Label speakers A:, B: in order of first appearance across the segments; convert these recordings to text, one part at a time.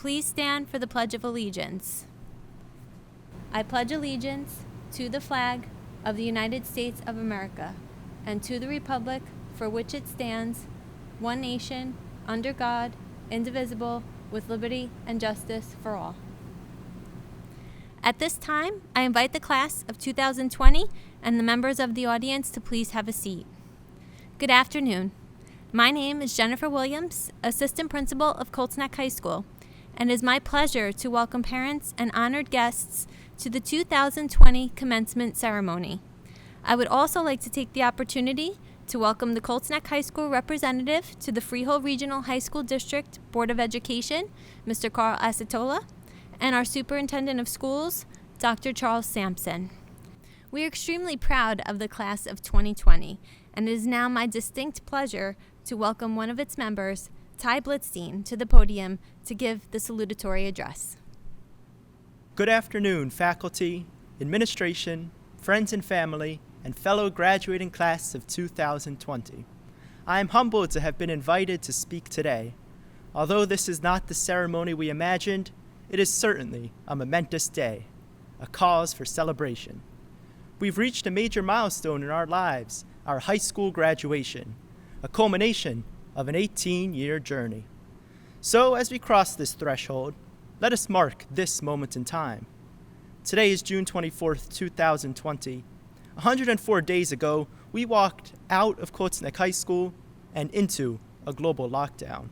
A: Please stand for the Pledge of Allegiance. I pledge allegiance to the flag of the United States of America and to the republic for which it stands, one nation, under God, indivisible, with liberty and justice for all. At this time, I invite the class of 2020 and the members of the audience to please have a seat. Good afternoon. My name is Jennifer Williams, Assistant Principal of Colts High School, and it is my pleasure to welcome parents and honored guests to the 2020 commencement ceremony. I would also like to take the opportunity to welcome the Colts High School representative to the Freehold Regional High School District Board of Education, Mr. Carl Acetola, and our Superintendent of Schools, Dr. Charles Sampson. We are extremely proud of the class of 2020, and it is now my distinct pleasure to welcome one of its members, Ty Blitzstein, to the podium to give the salutatory address.
B: Good afternoon, faculty, administration, friends and family, and fellow graduating class of 2020. I am humbled to have been invited to speak today. Although this is not the ceremony we imagined, it is certainly a momentous day, a cause for celebration. We've reached a major milestone in our lives, our high school graduation, a culmination of an 18-year journey. So as we cross this threshold, let us mark this moment in time. Today is June 24th, 2020. 104 days ago, we walked out of Colts High School and into a global lockdown.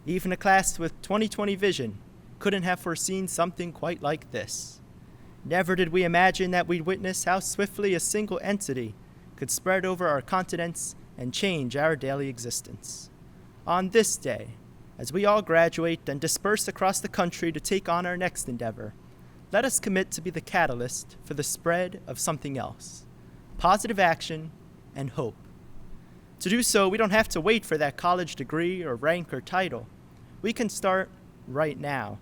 B: Even a class with 20/20 vision couldn't have foreseen something quite like this. Never did we imagine that we'd witness how swiftly a single entity could spread over our continents and change our daily existence. On this day, as we all graduate and disperse across the country to take on our next endeavor, let us commit to be the catalyst for the spread of something else, positive action and hope. To do so, we don't have to wait for that college degree or rank or title. We can start right now.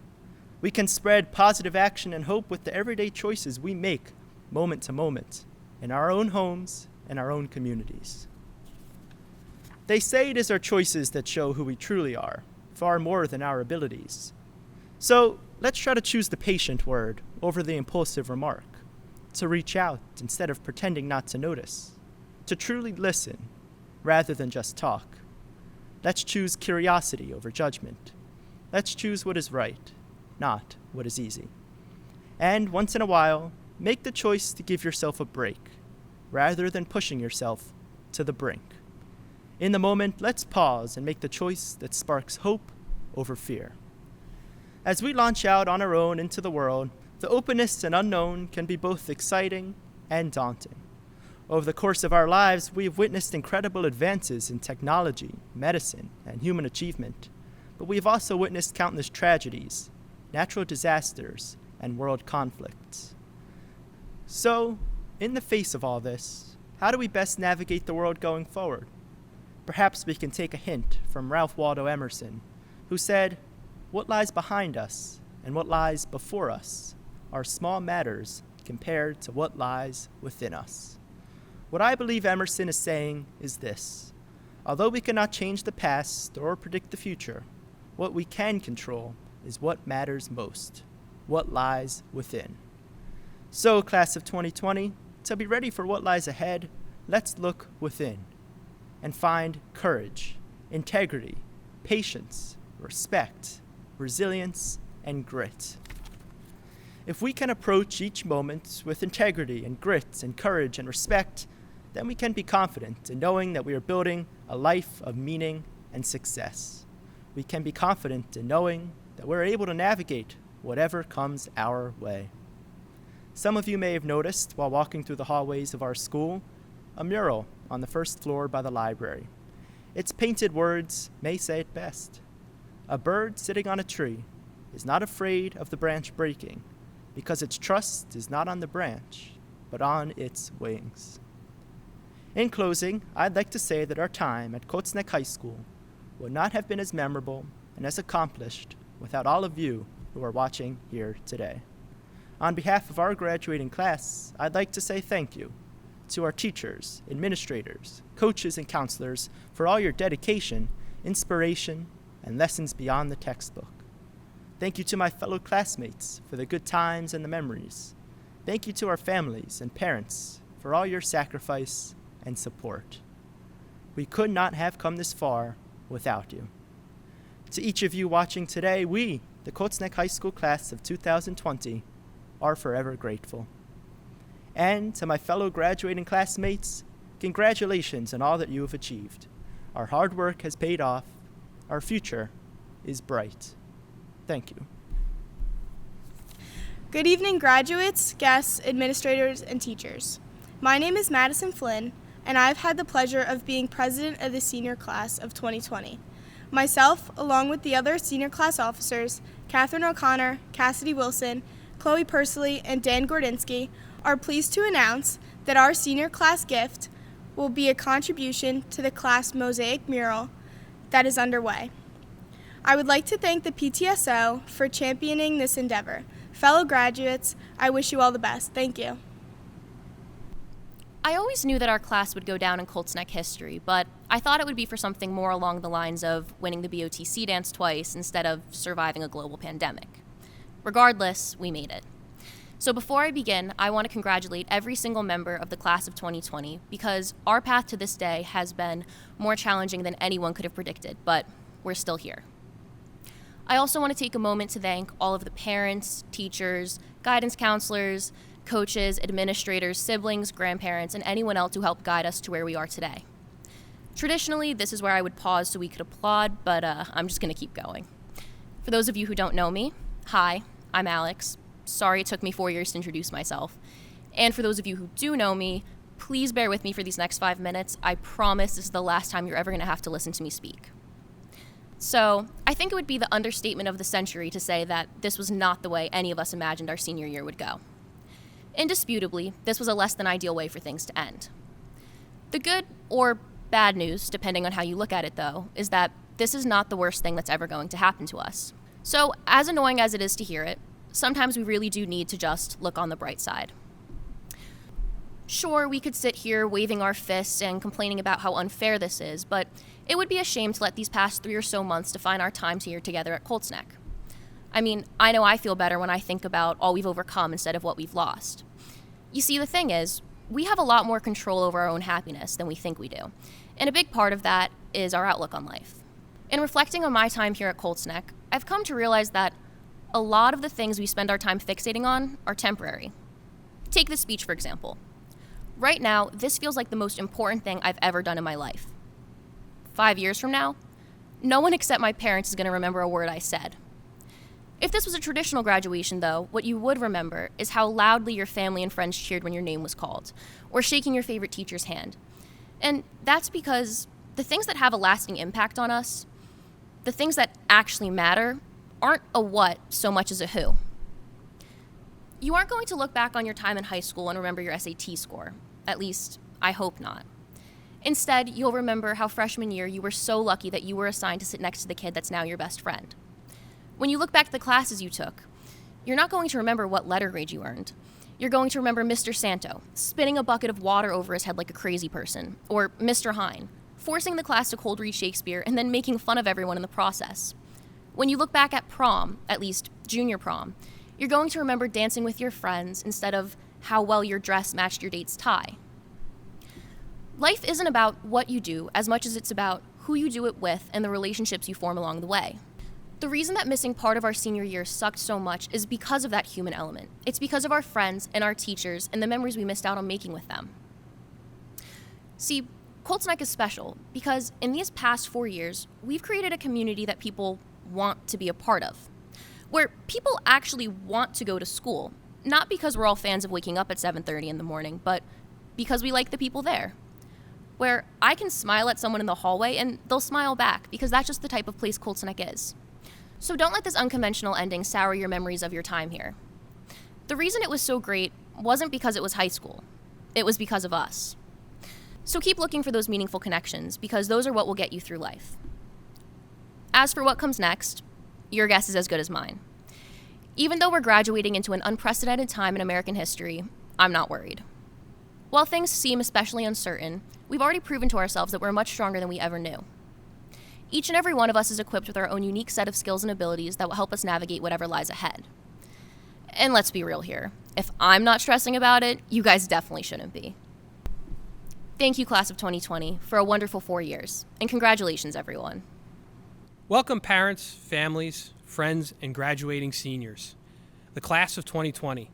B: We can spread positive action and hope with the everyday choices we make moment to moment in our own homes and our own communities. They say it is our choices that show who we truly are, far more than our abilities. So let's try to choose the patient word over the impulsive remark, to reach out instead of pretending not to notice, to truly listen rather than just talk. Let's choose curiosity over judgment. Let's choose what is right, not what is easy. And once in a while, make the choice to give yourself a break, rather than pushing yourself to the brink. In the moment, let's pause and make the choice that sparks hope over fear. As we launch out on our own into the world, the openness and unknown can be both exciting and daunting. Over the course of our lives, we have witnessed incredible advances in technology, medicine, and human achievement. But we have also witnessed countless tragedies, natural disasters, and world conflicts. So, in the face of all this, how do we best navigate the world going forward? Perhaps we can take a hint from Ralph Waldo Emerson, who said, "What lies behind us and what lies before us are small matters compared to what lies within us." What I believe Emerson is saying is this: although we cannot change the past or predict the future, what we can control is what matters most, what lies within. So, class of 2020, to be ready for what lies ahead, let's look within and find courage, integrity, patience, respect, resilience, and grit. If we can approach each moment with integrity and grit and courage and respect, then we can be confident in knowing that we are building a life of meaning and success. We can be confident in knowing that we're able to navigate whatever comes our way. Some of you may have noticed while walking through the hallways of our school, a mural on the first floor by the library. Its painted words may say it best. A bird sitting on a tree is not afraid of the branch breaking, because its trust is not on the branch, but on its wings. In closing, I'd like to say that our time at Colts High School would not have been as memorable and as accomplished without all of you who are watching here today. On behalf of our graduating class, I'd like to say thank you to our teachers, administrators, coaches, and counselors for all your dedication, inspiration, and lessons beyond the textbook. Thank you to my fellow classmates for the good times and the memories. Thank you to our families and parents for all your sacrifice and support. We could not have come this far without you. To each of you watching today, we, the Colts Neck High School class of 2020, are forever grateful. And to my fellow graduating classmates, congratulations on all that you have achieved. Our hard work has paid off. Our future is bright. Thank you.
C: Good evening, graduates, guests, administrators, and teachers. My name is Madison Flynn, and I've had the pleasure of being president of the senior class of 2020. Myself, along with the other senior class officers, Catherine O'Connor, Cassidy Wilson, Chloe Pursley, and Dan Gordinsky, are pleased to announce that our senior class gift will be a contribution to the class mosaic mural that is underway. I would like to thank the PTSO for championing this endeavor. Fellow graduates, I wish you all the best. Thank you.
D: I always knew that our class would go down in Colts Neck history, but I thought it would be for something more along the lines of winning the BOTC dance twice instead of surviving a global pandemic. Regardless, we made it. So before I begin, I want to congratulate every single member of the class of 2020 because our path to this day has been more challenging than anyone could have predicted, but we're still here. I also want to take a moment to thank all of the parents, teachers, guidance counselors, coaches, administrators, siblings, grandparents, and anyone else who helped guide us to where we are today. Traditionally, this is where I would pause so we could applaud, but I'm just going to keep going. For those of you who don't know me, hi, I'm Alex. Sorry it took me 4 years to introduce myself. And for those of you who do know me, please bear with me for these next 5 minutes. I promise this is the last time you're ever going to have to listen to me speak. So, I think it would be the understatement of the century to say that this was not the way any of us imagined our senior year would go. Indisputably, this was a less than ideal way for things to end. The good or bad news, depending on how you look at it though, is that this is not the worst thing that's ever going to happen to us. So, as annoying as it is to hear it, sometimes we really do need to just look on the bright side. Sure, we could sit here waving our fists and complaining about how unfair this is, but it would be a shame to let these past 3 or so months define our times here together at Colts Neck. I mean, I know I feel better when I think about all we've overcome instead of what we've lost. You see, the thing is, we have a lot more control over our own happiness than we think we do, and a big part of that is our outlook on life. In reflecting on my time here at Colts Neck, I've come to realize that a lot of the things we spend our time fixating on are temporary. Take this speech, for example. Right now, this feels like the most important thing I've ever done in my life. 5 years from now, no one except my parents is going to remember a word I said. If this was a traditional graduation, though, what you would remember is how loudly your family and friends cheered when your name was called, or shaking your favorite teacher's hand. And that's because the things that have a lasting impact on us, the things that actually matter, aren't a what so much as a who. You aren't going to look back on your time in high school and remember your SAT score. At least, I hope not. Instead, you'll remember how freshman year you were so lucky that you were assigned to sit next to the kid that's now your best friend. When you look back at the classes you took, you're not going to remember what letter grade you earned. You're going to remember Mr. Santo, spitting a bucket of water over his head like a crazy person, or Mr. Hine, forcing the class to cold read Shakespeare and then making fun of everyone in the process. When you look back at prom, at least junior prom, you're going to remember dancing with your friends instead of how well your dress matched your date's tie. Life isn't about what you do as much as it's about who you do it with and the relationships you form along the way. The reason that missing part of our senior year sucked so much is because of that human element. It's because of our friends and our teachers and the memories we missed out on making with them. See, Colts Neck is special because in these past 4 years, we've created a community that people want to be a part of, where people actually want to go to school, not because we're all fans of waking up at 7:30 in the morning, but because we like the people there. Where I can smile at someone in the hallway and they'll smile back because that's just the type of place Colts Neck is. So don't let this unconventional ending sour your memories of your time here. The reason it was so great wasn't because it was high school. It was because of us. So keep looking for those meaningful connections because those are what will get you through life. As for what comes next, your guess is as good as mine. Even though we're graduating into an unprecedented time in American history, I'm not worried. While things seem especially uncertain, we've already proven to ourselves that we're much stronger than we ever knew. Each and every one of us is equipped with our own unique set of skills and abilities that will help us navigate whatever lies ahead. And let's be real here. If I'm not stressing about it, you guys definitely shouldn't be. Thank you, class of 2020, for a wonderful 4 years. And congratulations, everyone.
E: Welcome parents, families, friends, and graduating seniors. The class of 2020.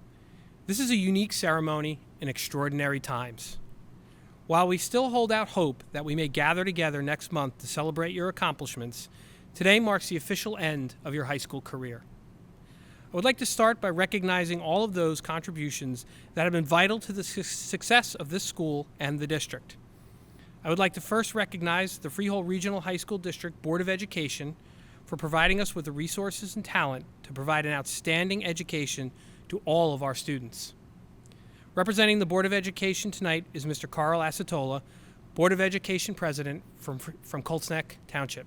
E: This is a unique ceremony in extraordinary times. While we still hold out hope that we may gather together next month to celebrate your accomplishments, today marks the official end of your high school career. I would like to start by recognizing all of those contributions that have been vital to the success of this school and the district. I would like to first recognize the Freehold Regional High School District Board of Education for providing us with the resources and talent to provide an outstanding education to all of our students. Representing the Board of Education tonight is Mr. Carl Acetola, Board of Education President from Colts Neck Township.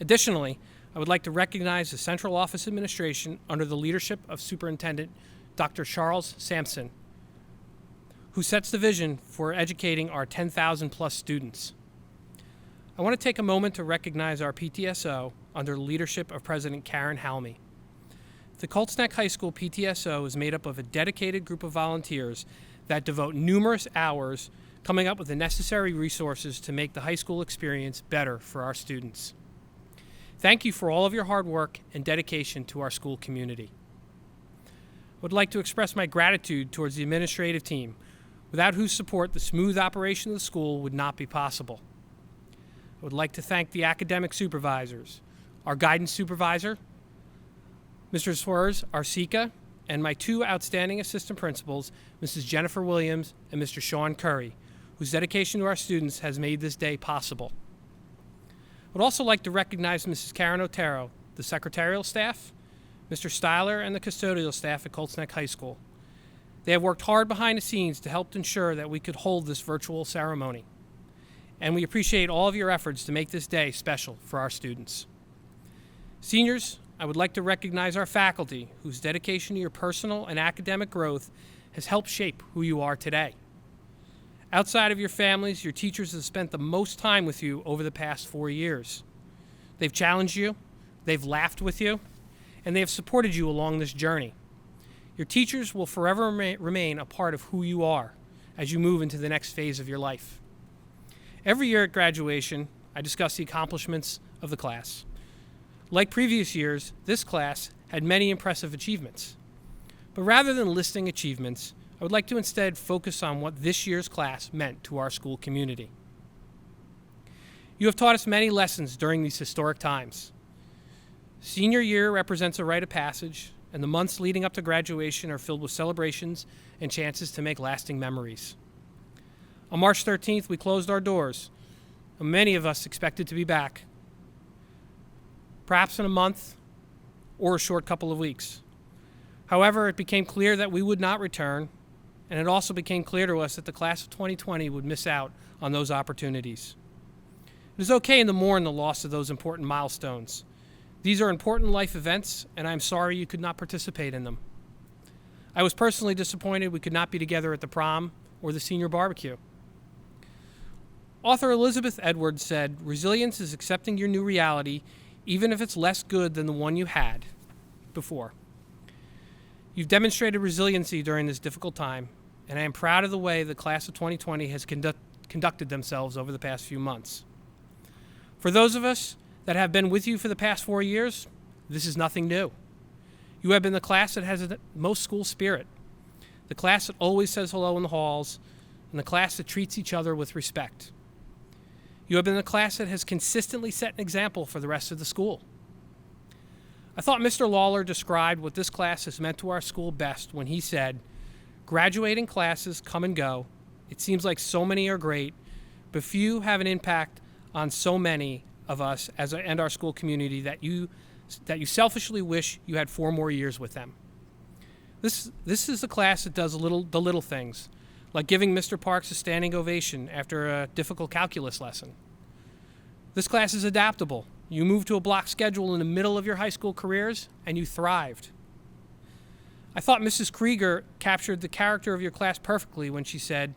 E: Additionally, I would like to recognize the Central Office Administration under the leadership of Superintendent Dr. Charles Sampson, who sets the vision for educating our 10,000 plus students. I want to take a moment to recognize our PTSO under the leadership of President Karen Halmy. The Colts Neck High School PTSO is made up of a dedicated group of volunteers that devote numerous hours coming up with the necessary resources to make the high school experience better for our students. Thank you for all of your hard work and dedication to our school community. I would like to express my gratitude towards the administrative team, without whose support the smooth operation of the school would not be possible. I would like to thank the academic supervisors, our guidance supervisor, Mr. Swerz, our SICA, and my two outstanding assistant principals, Mrs. Jennifer Williams and Mr. Sean Curry, whose dedication to our students has made this day possible. I would also like to recognize Mrs. Karen Otero, the secretarial staff, Mr. Styler, and the custodial staff at Colts Neck High School. They have worked hard behind the scenes to help ensure that we could hold this virtual ceremony. And we appreciate all of your efforts to make this day special for our students. Seniors, I would like to recognize our faculty, whose dedication to your personal and academic growth has helped shape who you are today. Outside of your families, your teachers have spent the most time with you over the past 4 years. They've challenged you, they've laughed with you, and they have supported you along this journey. Your teachers will forever remain a part of who you are as you move into the next phase of your life. Every year at graduation, I discuss the accomplishments of the class. Like previous years, this class had many impressive achievements. But rather than listing achievements, I would like to instead focus on what this year's class meant to our school community. You have taught us many lessons during these historic times. Senior year represents a rite of passage, and the months leading up to graduation are filled with celebrations and chances to make lasting memories. On March 13th, we closed our doors, and many of us expected to be back, perhaps in a month or a short couple of weeks. However, it became clear that we would not return, and it also became clear to us that the class of 2020 would miss out on those opportunities. It is okay to mourn the loss of those important milestones. These are important life events, and I'm sorry you could not participate in them. I was personally disappointed we could not be together at the prom or the senior barbecue. Author Elizabeth Edwards said, "Resilience is accepting your new reality even if it's less good than the one you had before." You've demonstrated resiliency during this difficult time, and I am proud of the way the class of 2020 has conducted themselves over the past few months. For those of us that have been with you for the past 4 years, this is nothing new. You have been the class that has the most school spirit, the class that always says hello in the halls, and the class that treats each other with respect. You have been the class that has consistently set an example for the rest of the school. I thought Mr. Lawler described what this class has meant to our school best when he said, "Graduating classes come and go. It seems like so many are great, but few have an impact on so many of us and our school community that you selfishly wish you had 4 more years with them." This is the class that does the little things, like giving Mr. Parks a standing ovation after a difficult calculus lesson. This class is adaptable. You moved to a block schedule in the middle of your high school careers, and you thrived. I thought Mrs. Krieger captured the character of your class perfectly when she said,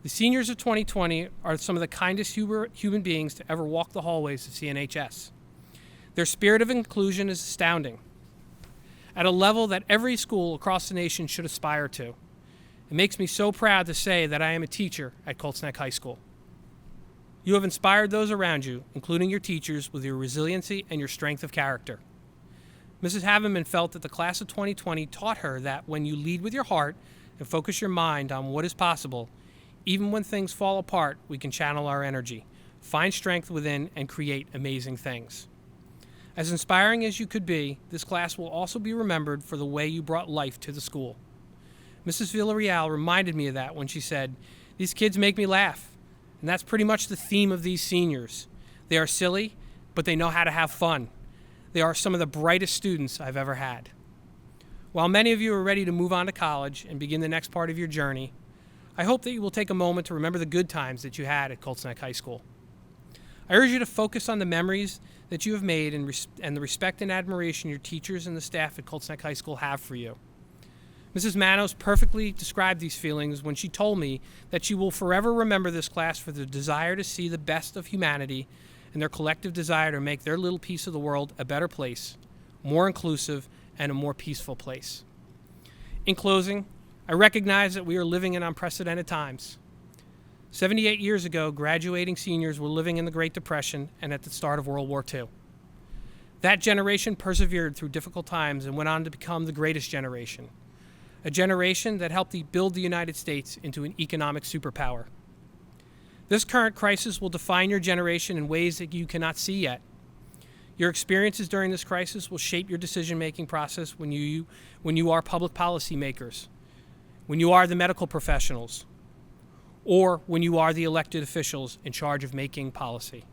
E: The seniors of 2020 are some of the kindest human beings to ever walk the hallways of CNHS. Their spirit of inclusion is astounding, at a level that every school across the nation should aspire to. It makes me so proud to say that I am a teacher at Colts Neck High School. You have inspired those around you, including your teachers, with your resiliency and your strength of character. Mrs. Haveman felt that the class of 2020 taught her that when you lead with your heart and focus your mind on what is possible, even when things fall apart, we can channel our energy, find strength within, and create amazing things. As inspiring as you could be, this class will also be remembered for the way you brought life to the school. Mrs. Villarreal reminded me of that when she said, "These kids make me laugh." And that's pretty much the theme of these seniors. They are silly, but they know how to have fun. They are some of the brightest students I've ever had. While many of you are ready to move on to college and begin the next part of your journey, I hope that you will take a moment to remember the good times that you had at Colts Neck High School. I urge you to focus on the memories that you have made and the respect and admiration your teachers and the staff at Colts Neck High School have for you. Mrs. Manos perfectly described these feelings when she told me that she will forever remember this class for their desire to see the best of humanity and their collective desire to make their little piece of the world a better place, more inclusive, and a more peaceful place. In closing, I recognize that we are living in unprecedented times. 78 years ago, graduating seniors were living in the Great Depression and at the start of World War II. That generation persevered through difficult times and went on to become the greatest generation, a generation that helped build the United States into an economic superpower. This current crisis will define your generation in ways that you cannot see yet. Your experiences during this crisis will shape your decision-making process when you are public policy makers, when you are the medical professionals, or when you are the elected officials in charge of making policy.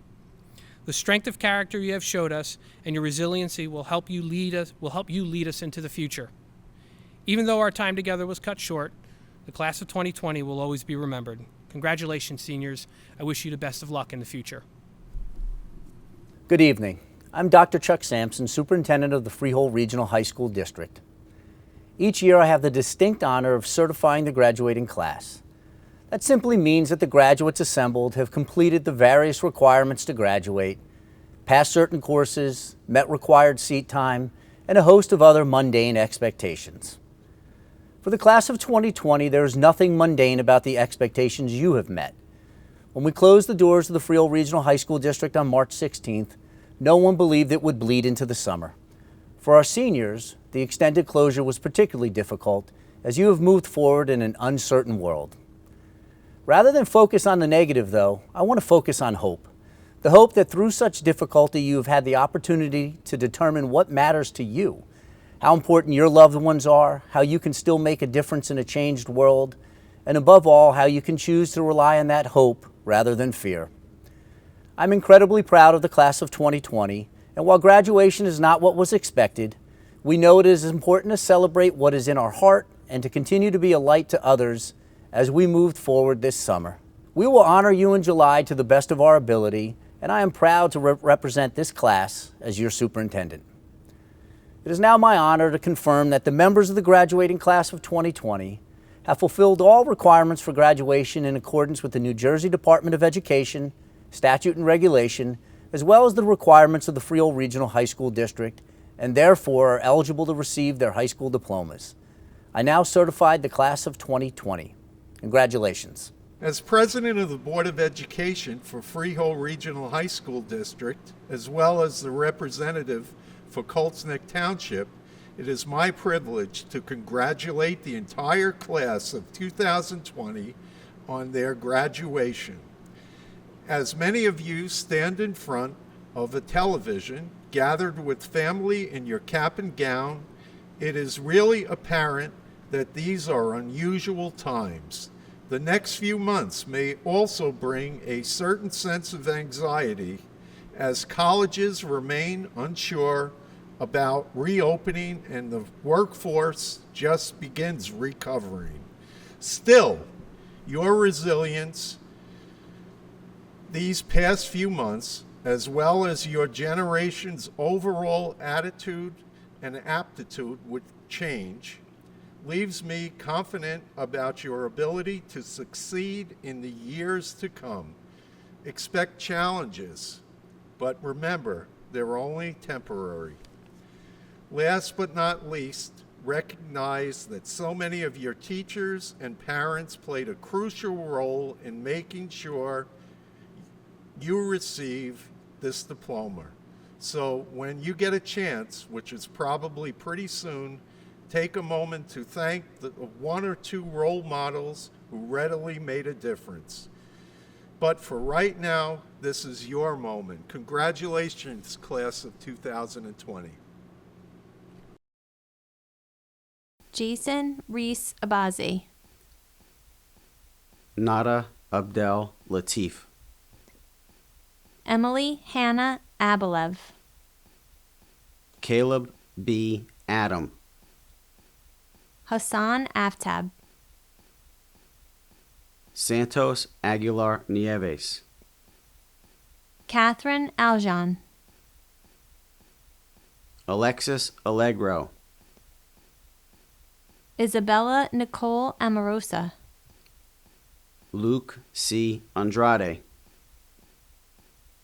E: The strength of character you have showed us and your resiliency will help you lead us into the future. Even though our time together was cut short, the class of 2020 will always be remembered. Congratulations, seniors. I wish you the best of luck in the future.
F: Good evening. I'm Dr. Chuck Sampson, Superintendent of the Freehold Regional High School District. Each year I have the distinct honor of certifying the graduating class. That simply means that the graduates assembled have completed the various requirements to graduate, passed certain courses, met required seat time, and a host of other mundane expectations. For the class of 2020, there is nothing mundane about the expectations you have met. When we closed the doors of the Freehold Regional High School District on March 16th, no one believed it would bleed into the summer. For our seniors, the extended closure was particularly difficult as you have moved forward in an uncertain world. Rather than focus on the negative, though, I want to focus on hope. The hope that through such difficulty you have had the opportunity to determine what matters to you, how important your loved ones are, how you can still make a difference in a changed world, and above all, how you can choose to rely on that hope rather than fear. I'm incredibly proud of the class of 2020, and while graduation is not what was expected, we know it is important to celebrate what is in our heart and to continue to be a light to others as we move forward this summer. We will honor you in July to the best of our ability, and I am proud to represent this class as your superintendent. It is now my honor to confirm that the members of the graduating class of 2020 have fulfilled all requirements for graduation in accordance with the New Jersey Department of Education, statute and regulation, as well as the requirements of the Freehold Regional High School District, and therefore are eligible to receive their high school diplomas. I now certified the class of 2020. Congratulations.
G: As president of the Board of Education for Freehold Regional High School District, as well as the representative for Colts Neck Township, it is my privilege to congratulate the entire class of 2020 on their graduation. As many of you stand in front of a television, gathered with family in your cap and gown, it is really apparent that these are unusual times. The next few months may also bring a certain sense of anxiety as colleges remain unsure about reopening and the workforce just begins recovering. Still, your resilience these past few months, as well as your generation's overall attitude and aptitude with change, leaves me confident about your ability to succeed in the years to come. Expect challenges, but remember, they're only temporary. Last but not least, recognize that so many of your teachers and parents played a crucial role in making sure you receive this diploma. So when you get a chance, which is probably pretty soon, take a moment to thank the one or two role models who readily made a difference. But for right now, this is your moment. Congratulations, class of 2020.
A: Jason Reese Abazi.
H: Nada Abdel Latif.
A: Emily Hannah Abelev.
H: Caleb B. Adam.
A: Hassan Aftab.
H: Santos Aguilar Nieves.
A: Catherine Aljan.
H: Alexis Allegro.
A: Isabella Nicole Amorosa.
H: Luke C. Andrade.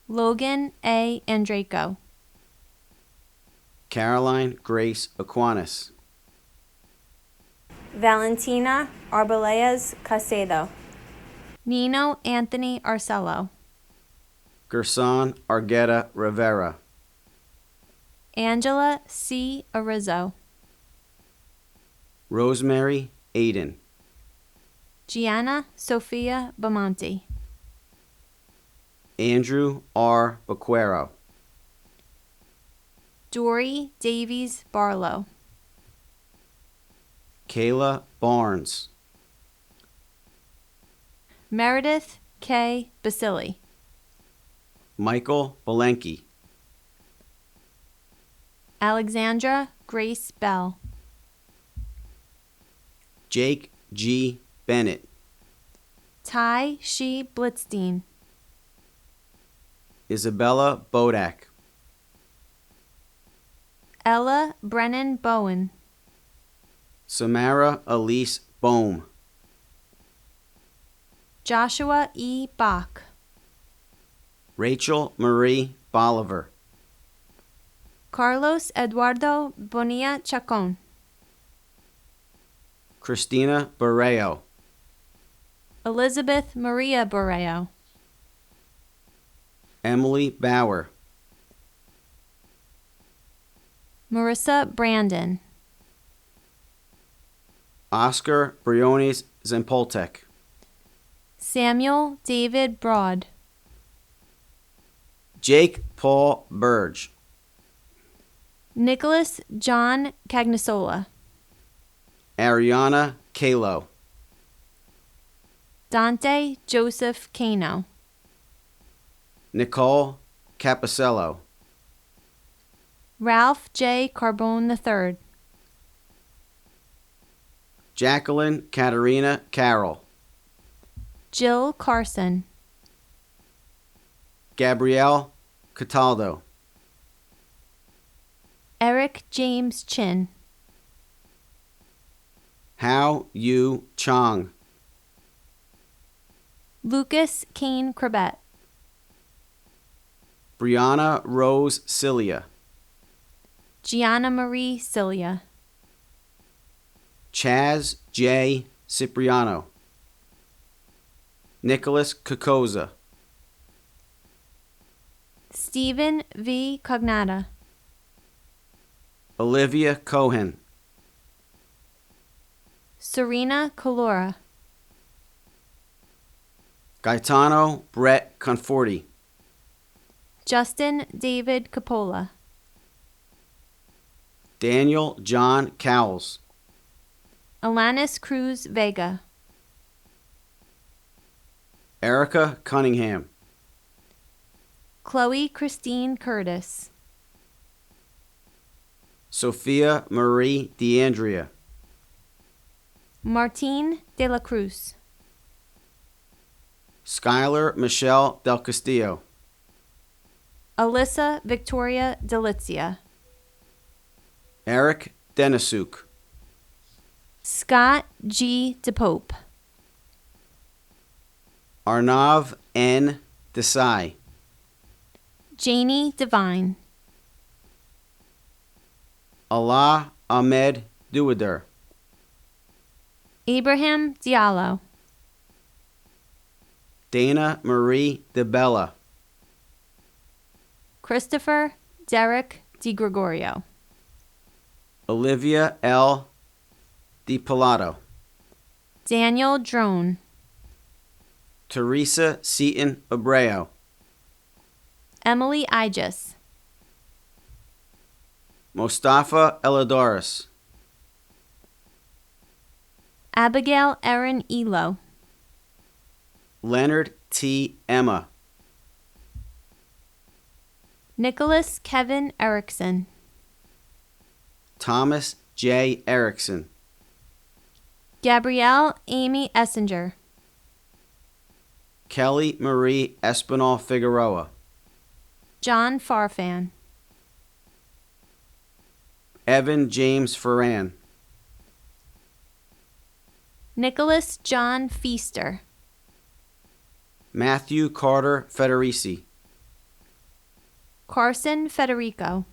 A: Logan A. Andraco.
H: Caroline Grace Aquinas.
A: Valentina Arbelayas Casedo. Nino Anthony Arcello.
H: Gerson Argueta Rivera.
A: Angela C. Arizzo.
H: Rosemary Aiden.
A: Gianna Sophia Bamonte.
H: Andrew R. Baquero.
A: Dory Davies Barlow.
H: Kayla Barnes.
A: Meredith K. Basili.
H: Michael Belenky.
A: Alexandra Grace Bell.
H: Jake G. Bennett.
A: Ty She Blitzstein.
H: Isabella Bodak.
A: Ella Brennan Bowen.
H: Samara Elise Bohm.
A: Joshua E. Bach.
H: Rachel Marie Bolivar.
A: Carlos Eduardo Bonilla Chacon.
H: Christina Barreo.
A: Elizabeth Maria Borreo.
H: Emily Bauer.
A: Marissa Brandon.
H: Oscar Briones Zempoltek.
A: Samuel David Broad.
H: Jake Paul Burge.
A: Nicholas John Cagnasola.
H: Ariana Kalo.
A: Dante Joseph Cano.
H: Nicole Capicello.
A: Ralph J. Carbone III.
H: Jacqueline Katarina Carroll.
A: Jill Carson.
H: Gabrielle Cataldo.
A: Eric James Chin.
H: Hao Yu Chong.
A: Lucas Kane Crabette.
H: Brianna Rose Cilia.
A: Gianna Marie Cilia.
H: Chaz J. Cipriano. Nicholas Kokoza.
A: Stephen V. Cognata.
H: Olivia Cohen.
A: Serena Colora.
H: Gaetano Brett Conforti.
A: Justin David Capola.
H: Daniel John Cowles.
A: Alanis Cruz Vega.
H: Erica Cunningham.
A: Chloe Christine Curtis.
H: Sophia Marie DeAndrea.
A: Martine De La Cruz.
H: Skylar Michelle Del Castillo.
A: Alyssa Victoria Delizia.
H: Eric Denisuk.
A: Scott G. DePope.
H: Arnav N. Desai.
A: Janie Devine.
H: Allah Ahmed Duwader.
A: Abraham Diallo.
H: Dana Marie DeBella.
A: Christopher Derek DiGregorio.
H: Olivia L. DiPilato.
A: Daniel Drone.
H: Teresa Seaton Abreu.
A: Emily Igis.
H: Mustafa Eladoris.
A: Abigail Erin Elo.
H: Leonard T. Emma.
A: Nicholas Kevin Erickson.
H: Thomas J. Erickson.
A: Gabrielle Amy Essinger.
H: Kelly Marie Espinal Figueroa.
A: John Farfan.
H: Evan James Ferran.
A: Nicholas John Feaster.
H: Matthew Carter Federici.
A: Carson Federico.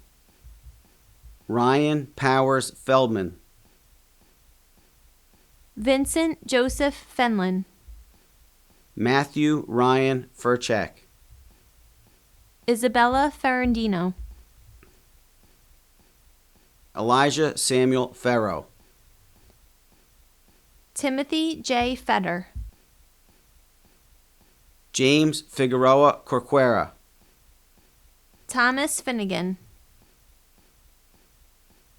H: Ryan Powers Feldman.
A: Vincent Joseph Fenlon.
H: Matthew Ryan Furchek.
A: Isabella Ferrandino.
H: Elijah Samuel Farrow.
A: Timothy J. Feder.
H: James Figueroa Corquera.
A: Thomas Finnegan.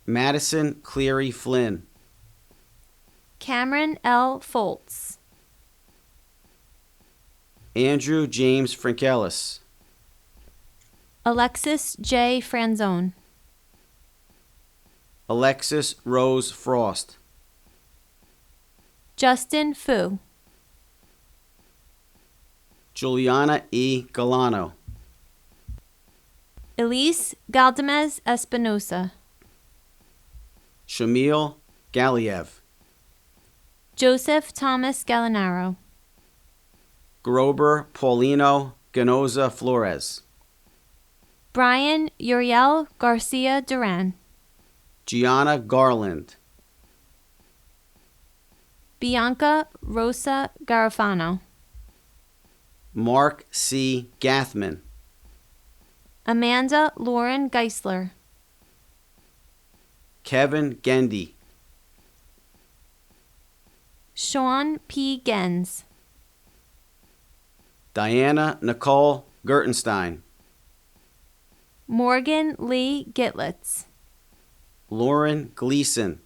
H: Madison Cleary Flynn.
A: Cameron L. Foltz.
H: Andrew James Frankelis.
A: Alexis J. Franzone.
H: Alexis Rose Frost.
A: Justin Fu.
H: Juliana E. Galano.
A: Elise Galdamez Espinosa.
H: Shamil Galiev.
A: Joseph Thomas Gallinaro.
H: Grober Paulino Ganoza Flores.
A: Brian Uriel Garcia Duran.
H: Gianna Garland.
A: Bianca Rosa Garofano.
H: Mark C. Gathman.
A: Amanda Lauren Geisler.
H: Kevin Gendy.
A: Sean P. Gens.
H: Diana Nicole Gertenstein.
A: Morgan Lee Gitlitz.
H: Lauren Gleason.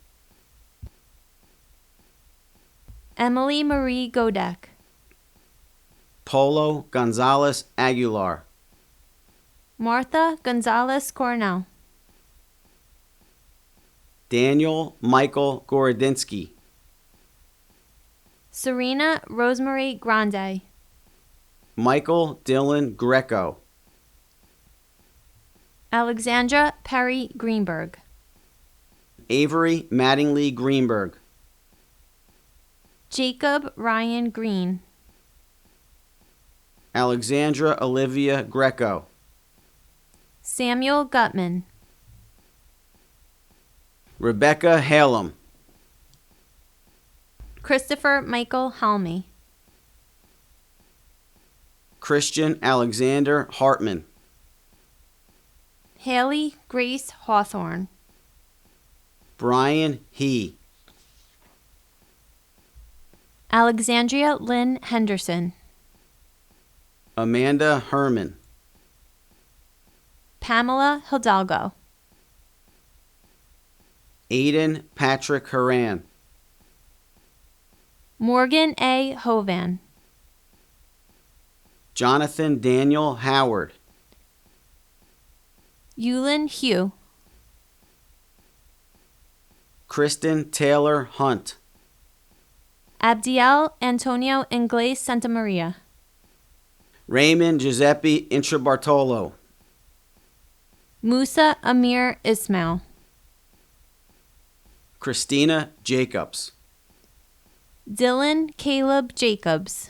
A: Emily Marie Godek.
H: Polo Gonzalez Aguilar.
A: Martha Gonzalez Cornell.
H: Daniel Michael Gorodinsky.
A: Serena Rosemary Grande.
H: Michael Dylan Greco.
A: Alexandra Perry Greenberg.
H: Avery Mattingly Greenberg.
A: Jacob Ryan Green.
H: Alexandra Olivia Greco.
A: Samuel Gutman.
H: Rebecca Halem.
A: Christopher Michael Halmy.
H: Christian Alexander Hartman.
A: Haley Grace Hawthorne.
H: Brian He.
A: Alexandria Lynn Henderson.
H: Amanda Herman.
A: Pamela Hidalgo.
H: Aiden Patrick Haran.
A: Morgan A. Hovan.
H: Jonathan Daniel Howard.
A: Yulin Hugh.
H: Kristen Taylor Hunt.
A: Abdiel Antonio Ingles Santamaria.
H: Raymond Giuseppe Intrabartolo.
A: Musa Amir Ismail.
H: Christina Jacobs.
A: Dylan Caleb Jacobs,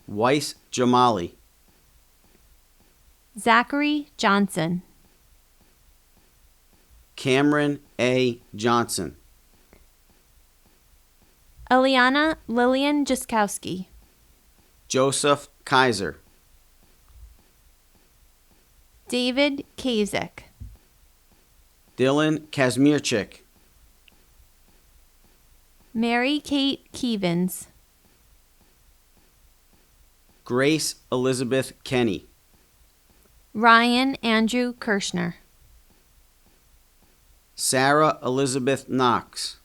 H: Weiss Jamali,
A: Zachary Johnson,
H: Cameron A. Johnson,
A: Eliana Lillian Jaskowski,
H: Joseph Kaiser,
A: David Kazik,
H: Dylan Kazmierczyk,
A: Mary Kate Keevens,
H: Grace Elizabeth Kenny,
A: Ryan Andrew Kirschner,
H: Sarah Elizabeth Knox,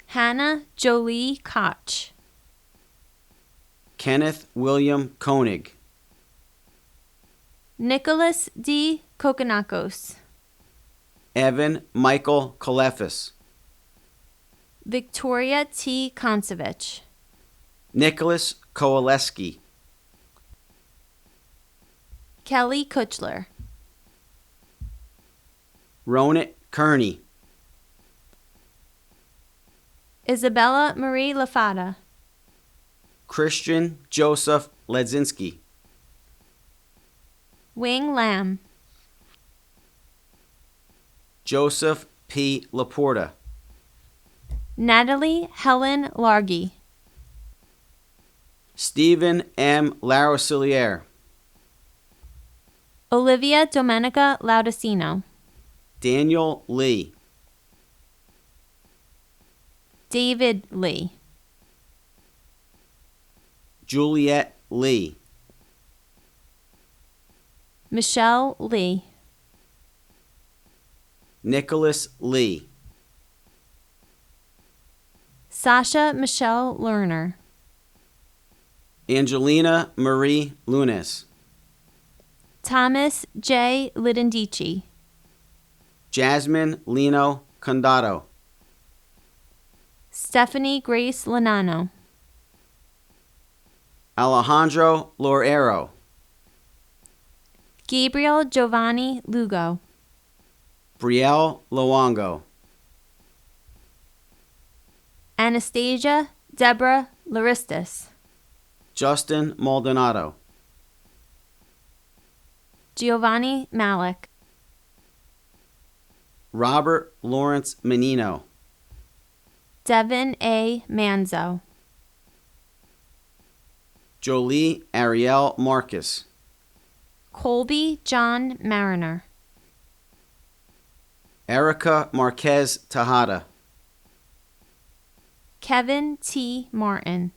A: Hannah Jolie Koch,
H: Kenneth William Koenig,
A: Nicholas D. Kokonakos,
H: Evan Michael Kalefis,
A: Victoria T. Konsevich,
H: Nicholas Kowaleski,
A: Kelly Kuchler,
H: Ronit Kearney,
A: Isabella Marie Lafada,
H: Christian Joseph Ledzinski,
A: Wing Lam,
H: Joseph P. Laporta,
A: Natalie Helen Largy,
H: Stephen M. Larosiliere,
A: Olivia Domenica Laudicino,
H: Daniel Lee,
A: David Lee,
H: Juliet Lee,
A: Michelle Lee,
H: Nicholas Lee,
A: Sasha Michelle Lerner,
H: Angelina Marie Lunes,
A: Thomas J. Lidendici,
H: Jasmine Lino Condato,
A: Stephanie Grace Lanano,
H: Alejandro Lorero,
A: Gabriel Giovanni Lugo,
H: Brielle Luongo,
A: Anastasia Deborah Laristis,
H: Justin Maldonado,
A: Giovanni Malik,
H: Robert Lawrence Menino,
A: Devin A. Manzo,
H: Jolie Ariel Marcus,
A: Colby John Mariner,
H: Erica Marquez Tejada,
A: Kevin T. Martin,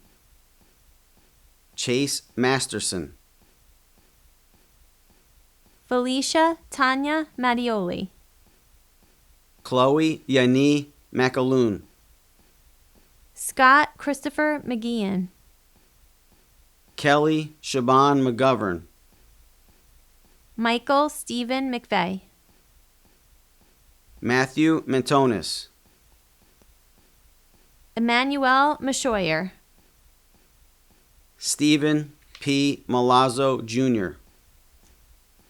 H: Chase Masterson,
A: Felicia Tanya Mattioli,
H: Chloe Yani McAloon,
A: Scott Christopher McGeehan,
H: Kelly Shaban McGovern,
A: Michael Stephen McVeigh,
H: Matthew Mentonis,
A: Emmanuel Mashoyer,
H: Stephen P. Malazzo Jr.,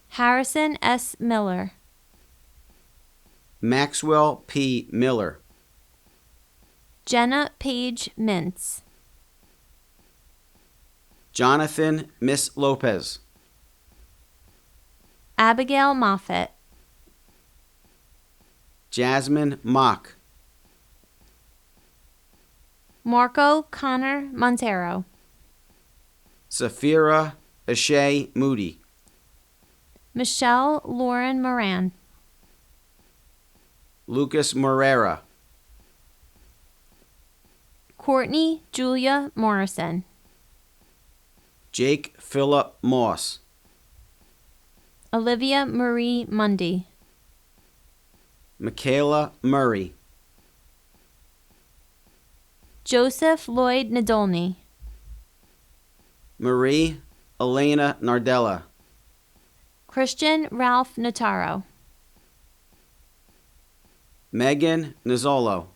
A: Harrison S. Miller,
H: Maxwell P. Miller,
A: Jenna Page Mintz,
H: Jonathan Miss Lopez,
A: Abigail Moffett,
H: Jasmine Mock,
A: Marco Connor Montero,
H: Safira Ashay Moody,
A: Michelle Lauren Moran,
H: Lucas Morera,
A: Courtney Julia Morrison,
H: Jake Phillip Moss,
A: Olivia Marie Mundy,
H: Michaela Murray,
A: Joseph Lloyd Nadolny,
H: Marie Elena Nardella,
A: Christian Ralph Notaro,
H: Megan Nizzolo,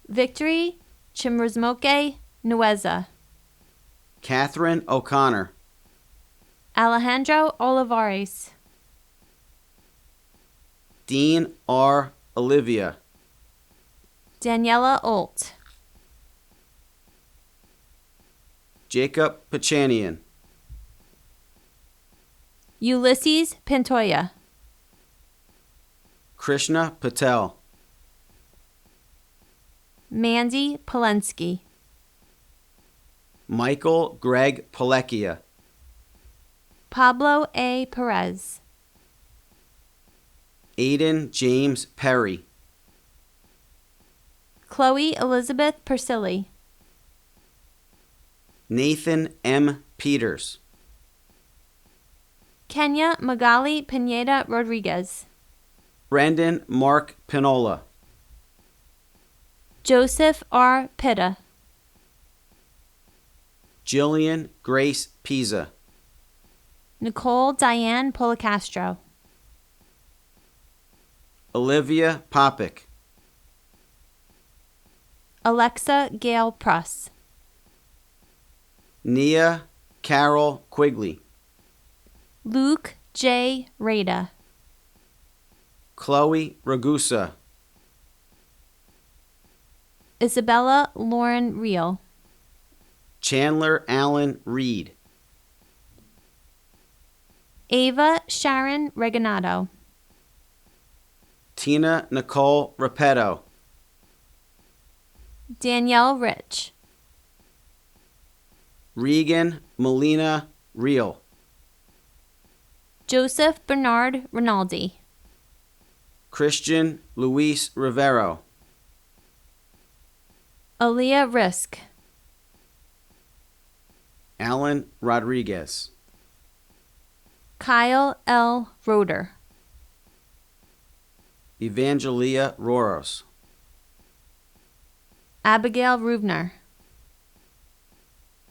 A: Victory Chimrazmoke Nueza,
H: Catherine O'Connor,
A: Alejandro Olivares,
H: Dean R. Olivia,
A: Daniela Olt,
H: Jacob Pachanian,
A: Ulysses Pantoya,
H: Krishna Patel,
A: Mandy Polensky,
H: Michael Greg Pilecchia,
A: Pablo A. Perez,
H: Aiden James Perry,
A: Chloe Elizabeth Persilli,
H: Nathan M. Peters,
A: Kenya Magali Pineda Rodriguez,
H: Brendan Mark Pinola,
A: Joseph R. Pitta,
H: Jillian Grace Pisa,
A: Nicole Diane Policastro,
H: Olivia Popick,
A: Alexa Gail Pruss,
H: Nia Carol Quigley,
A: Luke J. Rada,
H: Chloe Ragusa,
A: Isabella Lauren Reel,
H: Chandler Allen Reed,
A: Ava Sharon Reganato,
H: Tina Nicole Repetto,
A: Danielle Rich,
H: Regan Molina Real,
A: Joseph Bernard Rinaldi,
H: Christian Luis Rivero,
A: Aaliyah Risk,
H: Alan Rodriguez,
A: Kyle L. Roeder,
H: Evangelia Roros,
A: Abigail Rubner,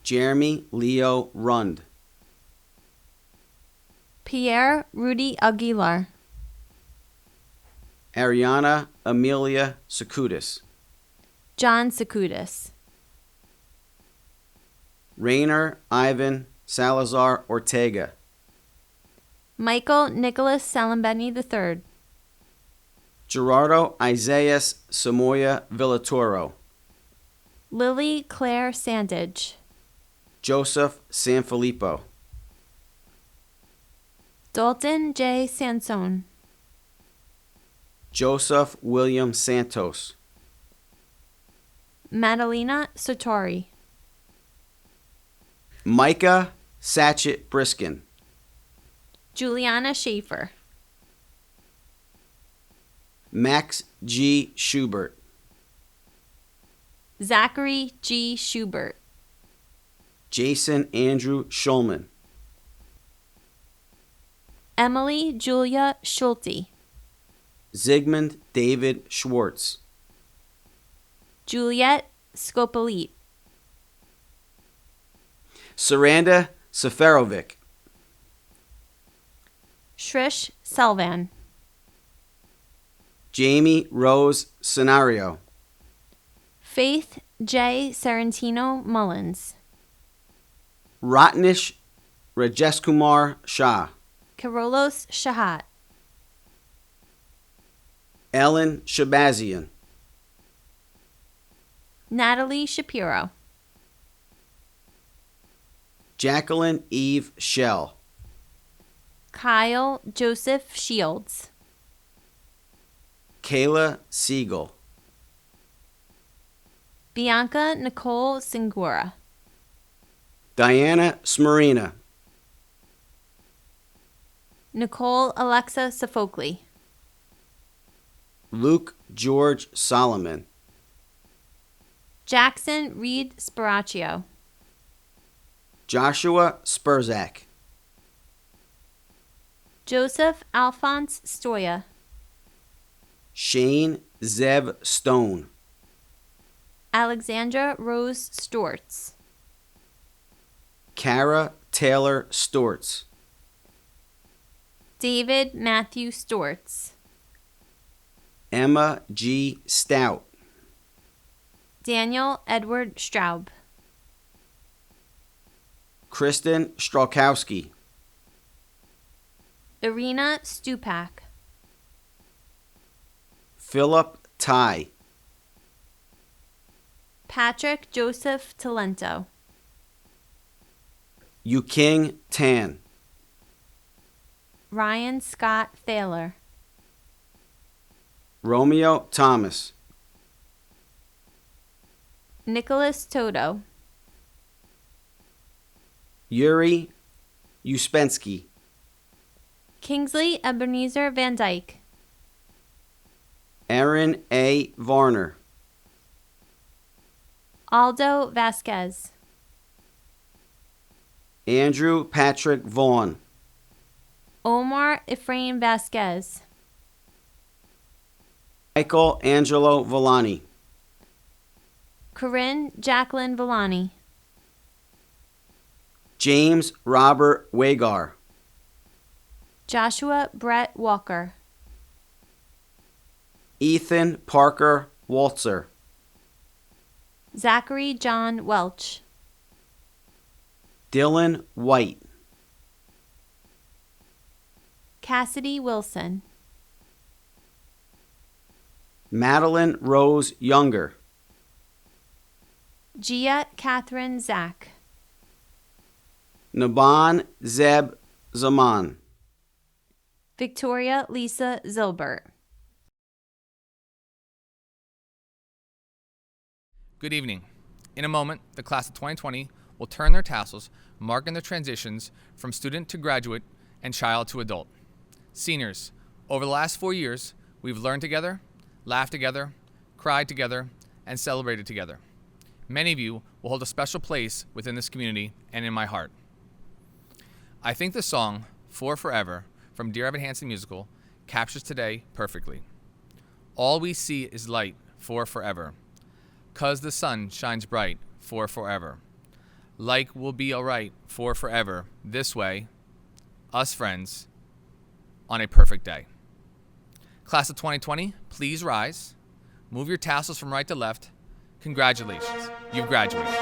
H: Jeremy Leo Rund,
A: Pierre Rudy Aguilar,
H: Ariana Amelia Secudis,
A: John Secudis,
H: Rainer Ivan Salazar Ortega,
A: Michael Nicholas Salambeni III,
H: Gerardo Isaias Samoya Villatoro,
A: Lily Claire Sandage,
H: Joseph Sanfilippo,
A: Dalton J. Sansone,
H: Joseph William Santos,
A: Madalena Sartori,
H: Micah Satchet Briskin,
A: Juliana Schaefer,
H: Max G. Schubert,
A: Zachary G. Schubert,
H: Jason Andrew Schulman,
A: Emily Julia Schulte,
H: Zygmunt David Schwartz,
A: Juliet Skopolite,
H: Saranda Seferovic,
A: Shrish Selvan,
H: Jamie Rose Scenario,
A: Faith J. Sarantino Mullins,
H: Ratnish Rajeskumar Shah,
A: Karolos Shahat,
H: Ellen Shabazian,
A: Natalie Shapiro,
H: Jacqueline Eve Shell,
A: Kyle Joseph Shields,
H: Kayla Siegel,
A: Bianca Nicole Singora,
H: Diana Smarina,
A: Nicole Alexa Sophocles,
H: Luke George Solomon,
A: Jackson Reed Sparaccio,
H: Joshua Spurzak,
A: Joseph Alphonse Stoya,
H: Shane Zev Stone,
A: Alexandra Rose Storts,
H: Kara Taylor Storts,
A: David Matthew Storts,
H: Emma G. Stout,
A: Daniel Edward Straub,
H: Kristen Strokowski,
A: Irina Stupak,
H: Philip Ty,
A: Patrick Joseph Talento.
H: Yuking Tan.
A: Ryan Scott Thaler.
H: Romeo Thomas.
A: Nicholas Toto.
H: Yuri Uspensky.
A: Kingsley Ebenezer Van Dyke.
H: Aaron A. Varner.
A: Aldo Vasquez.
H: Andrew Patrick Vaughn.
A: Omar Ephraim Vasquez.
H: Michael Angelo Villani.
A: Corinne Jacqueline Villani.
H: James Robert Wagar.
A: Joshua Brett Walker.
H: Ethan Parker Waltzer.
A: Zachary John Welch.
H: Dylan White.
A: Cassidy Wilson.
H: Madeline Rose Younger.
A: Gia Catherine Zach.
H: Naban Zeb Zaman.
A: Victoria Lisa Zilbert.
I: Good evening. In a moment, the class of 2020 will turn their tassels, marking their transitions from student to graduate and child to adult. Seniors, over the last 4 years, we've learned together, laughed together, cried together, and celebrated together. Many of you will hold a special place within this community and in my heart. I think the song For Forever from Dear Evan Hansen musical captures today perfectly. All we see is light for forever, 'cause the sun shines bright for forever. Like we'll be alright for forever, this way, us friends, on a perfect day. Class of 2020, please rise. Move your tassels from right to left. Congratulations, you've graduated.